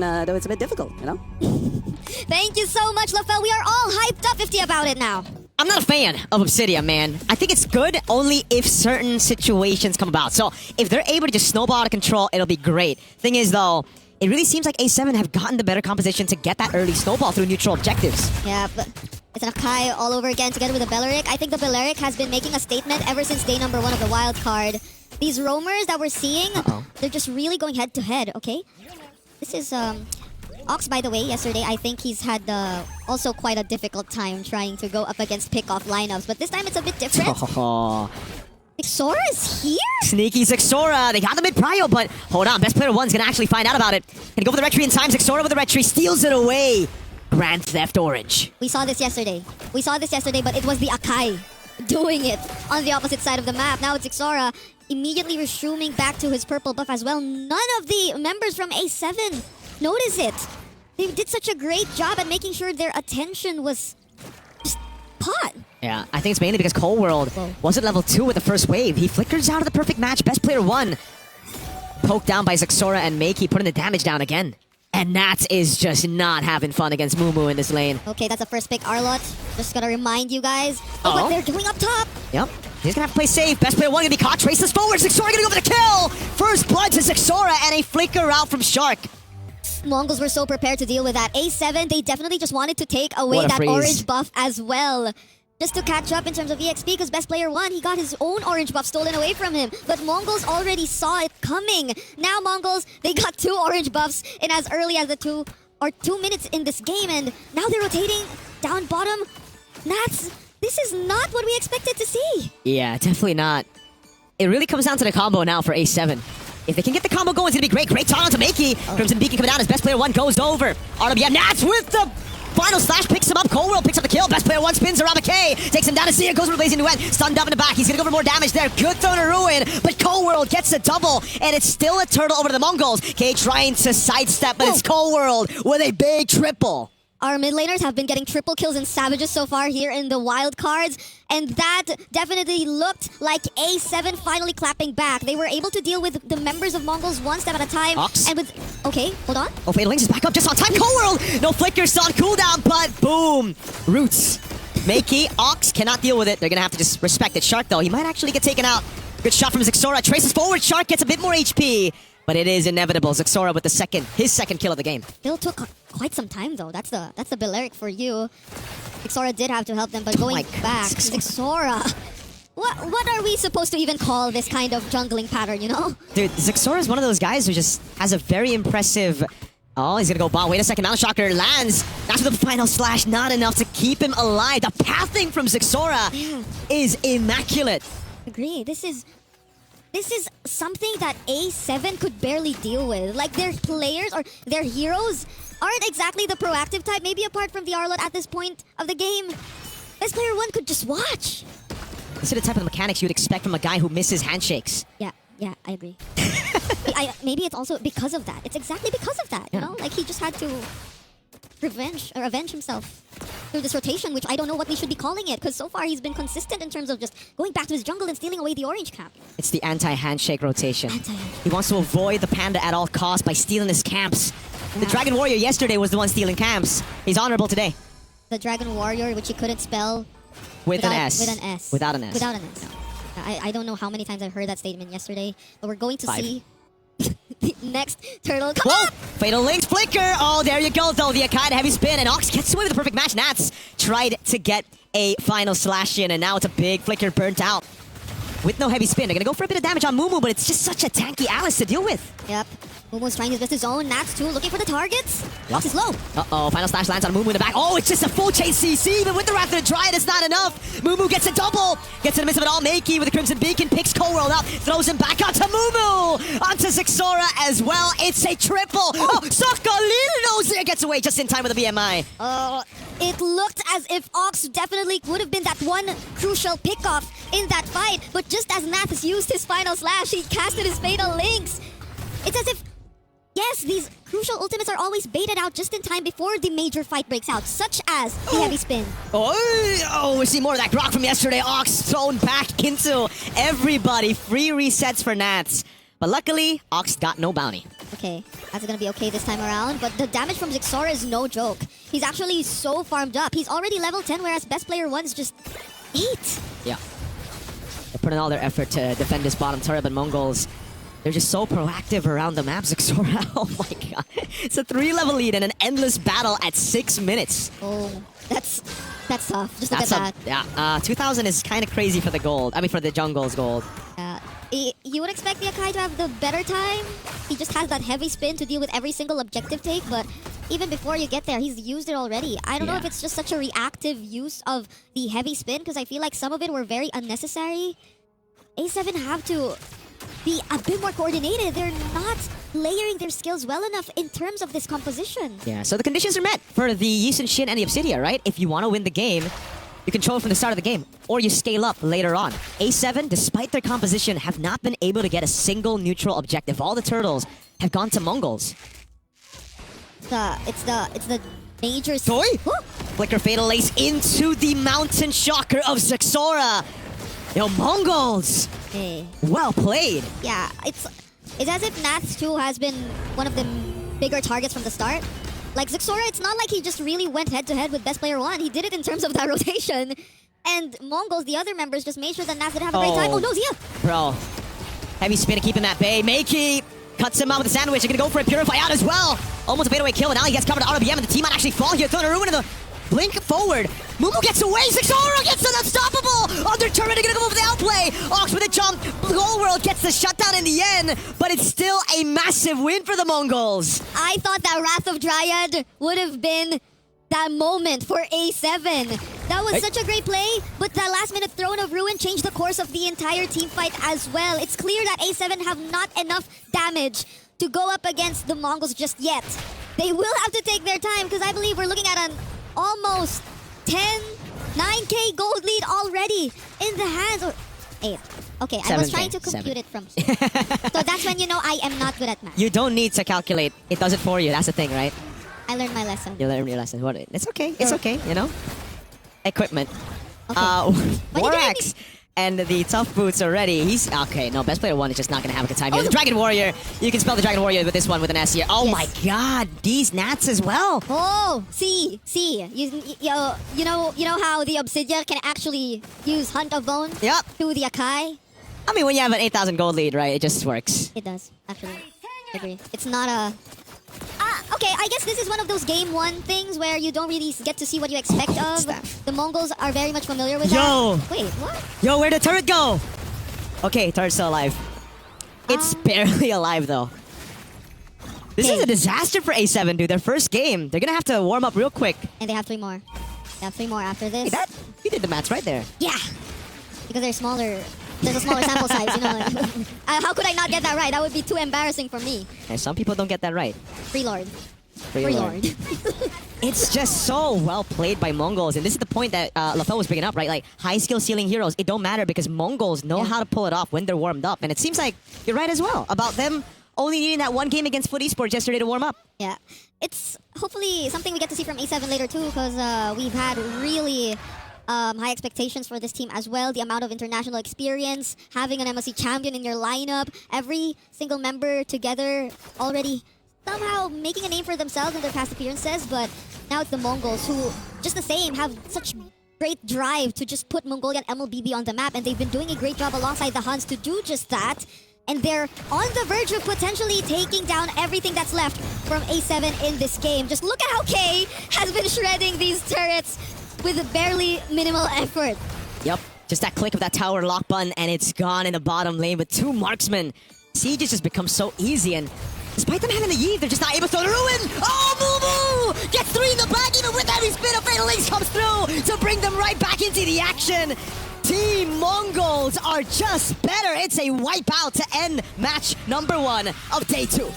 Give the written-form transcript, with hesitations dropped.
though it's a bit difficult, you know? Thank you so much, LaFell. We are all hyped up 50 about it now. I'm not a fan of Obsidian, man. I think it's good only if certain situations come about. So if they're able to just snowball out of control, it'll be great. Thing is, though, it really seems like A7 have gotten the better composition to get that early snowball through neutral objectives. Yeah, but it's an Akai all over again together with the Belleric. I think the Belleric has been making a statement ever since day number 1 of the wild card. These roamers that we're seeing, they're just really going head to head, okay? This is, Ox, by the way, yesterday, I think he's had also quite a difficult time trying to go up against pick-off lineups. But this time it's a bit different. Xora is here? Sneaky Xora. They got the mid-prio, but hold on. Best player 1's going to actually find out about it. Gonna go for the retry in time. Xora with the retry steals it away. Grand Theft Orange. We saw this yesterday. But it was the Akai doing it on the opposite side of the map. Now it's Xora immediately resuming back to his purple buff as well. None of the members from A7 notice it. They did such a great job at making sure their attention was just pot. Yeah, I think it's mainly because Cold World was at level 2 with the first wave. He flickers out of the perfect match. Best player 1. Poked down by Xora and Makey, putting the damage down again. And Nats is just not having fun against Mumu in this lane. Okay, that's a first pick, Arlott. Just gotta remind you guys of what they're doing up top. Yep. He's gonna have to play safe. Best player 1 gonna be caught. Traces forward. Xora gonna go for the kill. First blood to Xora and a flicker out from Shark. Mongols were so prepared to deal with that. A7, they definitely just wanted to take away that orange buff as well. Just to catch up in terms of EXP, because best player 1, he got his own orange buff stolen away from him. But Mongols already saw it coming. Now Mongols, they got 2 orange buffs in as early as the 2 minutes in this game, and now they're rotating down bottom. Nats, this is not what we expected to see. Yeah, definitely not. It really comes down to the combo now for A7. If they can get the combo going, it's going to be great. Great taunt onto Makey. Crimson Beacon coming down as best player 1 goes over. RWM Nats with the final slash, picks him up. Cold World picks up the kill. Best player 1 spins around McKay. Takes him down to Sia. Goes for Blazing Duet. Stunned up in the back. He's going to go for more damage there. Good throw to Ruin. But Cold World gets a double. And it's still a turtle over to the Mongols. K trying to sidestep, but it's Cold World with a big triple. Our mid laners have been getting triple kills and savages so far here in the wild cards. And that definitely looked like A7 finally clapping back. They were able to deal with the members of Mongols one step at a time. Ox. And with... Okay, hold on. Oh, Fatal Links is back up just on time. Cold World! No flickers on cooldown, but boom! Roots. Makey, Ox cannot deal with it. They're going to have to just respect it. Shark, though, he might actually get taken out. Good shot from Xora. Traces forward. Shark gets a bit more HP. But it is inevitable. Xora with his second kill of the game. Still took quite some time, though. That's the Belleric for you. Xora did have to help them, but going back, Xora. What are we supposed to even call this kind of jungling pattern, you know? Dude, Xora is one of those guys who just has a very impressive... Oh, he's gonna go bomb. Wait a second. Mount Shocker lands. That's the final slash. Not enough to keep him alive. The pathing from Xora is immaculate. Agree. This is something that A7 could barely deal with. Like, their players or their heroes aren't exactly the proactive type, maybe apart from the Arlott at this point of the game. Best player 1 could just watch. These are the type of mechanics you'd expect from a guy who misses handshakes. Yeah, I agree. Maybe it's also because of that. It's exactly because of that, you know? Like, he just had to avenge himself through this rotation, which I don't know what we should be calling it, because so far he's been consistent in terms of just going back to his jungle and stealing away the orange cap. It's the anti-handshake rotation. He wants to avoid the panda at all costs by stealing his camps. The Dragon Warrior yesterday was the one stealing camps. He's honorable today. The Dragon Warrior, which he couldn't spell without an S. Without an S. I don't know how many times I've heard that statement yesterday, but we're going to see the next turtle. Come on! Fatal Links flicker. Oh, there you go, though. The Akai, the heavy spin, and Ox gets away with the perfect match. Nats tried to get a final slash in, and now it's a big flicker burnt out. With no heavy spin, they're going to go for a bit of damage on Mumu, but it's just such a tanky Alice to deal with. Yep. Mumu's trying his best to zone. Nats too, looking for the targets. Ox is low. Uh-oh, final slash lands on Mumu in the back. Oh, it's just a full chase CC, but with the Wrath of the Dryad, it's not enough. Mumu gets a double. Gets in the midst of it all. Makey with the Crimson Beacon, picks Cold World up, throws him back onto Mumu. Onto Xora as well. It's a triple. Oh, Sokolino gets away just in time with the BMI. It looked as if Ox definitely would have been that one crucial pickoff in that fight, but just as Nats used his final slash, he casted his Fatal Links. It's as if, yes, these crucial ultimates are always baited out just in time before the major fight breaks out, such as the heavy spin. Oh, we see more of that grok from yesterday. Ox thrown back into everybody. Free resets for Nats. But luckily, Ox got no bounty. Okay, that's gonna be okay this time around, but the damage from Zixora is no joke. He's actually so farmed up. He's already level 10, whereas best player 1 is just 8. Yeah. They're putting all their effort to defend this bottom turret, but Mongols, they're just so proactive around the map. Zixora, oh my god. It's a 3-level lead and an endless battle at 6 minutes. Oh, that's tough. Just look at that. Yeah, 2,000 is kind of crazy for the gold. I mean, for the jungle's gold. You would expect the Akai to have the better time. He just has that heavy spin to deal with every single objective take, but even before you get there, he's used it already. I don't know if it's just such a reactive use of the heavy spin, because I feel like some of it were very unnecessary. A7 have to be a bit more coordinated. They're not layering their skills well enough in terms of this composition. Yeah, so the conditions are met for the Yi Shin and the Obsidia, right? If you want to win the game, you control it from the start of the game, or you scale up later on. A7, despite their composition, have not been able to get a single neutral objective. All the turtles have gone to Mongols. It's the major... Toy? Flicker Fatal Ace into the Mountain Shocker of Zixora. Yo, Mongols! Hey. Well played. Yeah, it's as if Nats 2 has been one of the bigger targets from the start. Like Zixora, it's not like he just really went head-to-head with best player 1. He did it in terms of that rotation. And Mongols, the other members, just made sure that Nats didn't have a great time. Oh no, Zia! Bro. Heavy spin keeping that bay. Makey cuts him out with the sandwich. They're gonna go for a Purify out as well. Almost a fadeaway kill, and now he gets covered out of BM, and the team might actually fall here. Throwing a ruin in the blink forward. Mumu gets away. Zixora gets an unstoppable. Under turret, they're gonna go for the outplay. Ox with a jump. Whole world gets the shutdown in the end, but it's still a massive win for the Mongols. I thought that Wrath of Dryad would have been that moment for A7. That was such a great play, but that last-minute Throne of Ruin changed the course of the entire team fight as well. It's clear that A7 have not enough damage to go up against the Mongols just yet. They will have to take their time, because I believe we're looking at an almost 9k gold lead already in the hands of 8. Okay, I was trying to compute it from here. So that's when you know I am not good at math. You don't need to calculate. It does it for you. That's the thing, right? I learned my lesson. You learned your lesson. It's okay. It's okay, you know? Equipment. Okay. Warax and the tough boots already. He's okay. No, best player 1 is just not gonna have a good time here. The Dragon Warrior. You can spell the Dragon Warrior with this one with an S here. Oh my god, these Nats as well. Oh, see. You know how the Obsidia can actually use Hunt of Bone to the Akai? I mean, when you have an 8,000 gold lead, right? It just works. It does, actually. I agree. It's not a... okay, I guess this is one of those game 1 things where you don't really get to see what you expect of. The Mongols are very much familiar with that. Wait, what? Yo, where'd the turret go? Okay, turret's still alive. It's barely alive, though. This is a disaster for A7, dude. Their first game. They're gonna have to warm up real quick. And they have 3 more. They have 3 more after this. Hey, you did the maths right there. Yeah! Because they're smaller. There's a smaller sample size, you know. Like, how could I not get that right? That would be too embarrassing for me. And some people don't get that right. Free Lord. Free Lord. It's just so well played by Mongols, and this is the point that Lafel was bringing up, right? Like, high skill ceiling heroes, it don't matter because Mongols know how to pull it off when they're warmed up, and it seems like you're right as well about them only needing that one game against Foot Esports yesterday to warm up. Yeah, it's hopefully something we get to see from A7 later too, because we've had really high expectations for this team as well. The amount of international experience, having an MSC champion in your lineup, every single member together already somehow making a name for themselves in their past appearances, but now it's the Mongols who, just the same, have such great drive to just put Mongolian MLBB on the map, and they've been doing a great job alongside the Huns to do just that, and they're on the verge of potentially taking down everything that's left from A7 in this game. Just look at how K has been shredding these turrets with barely minimal effort. Yep, just that click of that tower lock button, and it's gone in the bottom lane with 2 marksmen. Siege has just become so easy, and despite them having the Yi, they're just not able to throw the ruin. Oh, Moo gets 3 in the back, even with every spin of Fatal Ace comes through to bring them right back into the action. Team Mongols are just better. It's a wipeout to end match number 1 of day 2.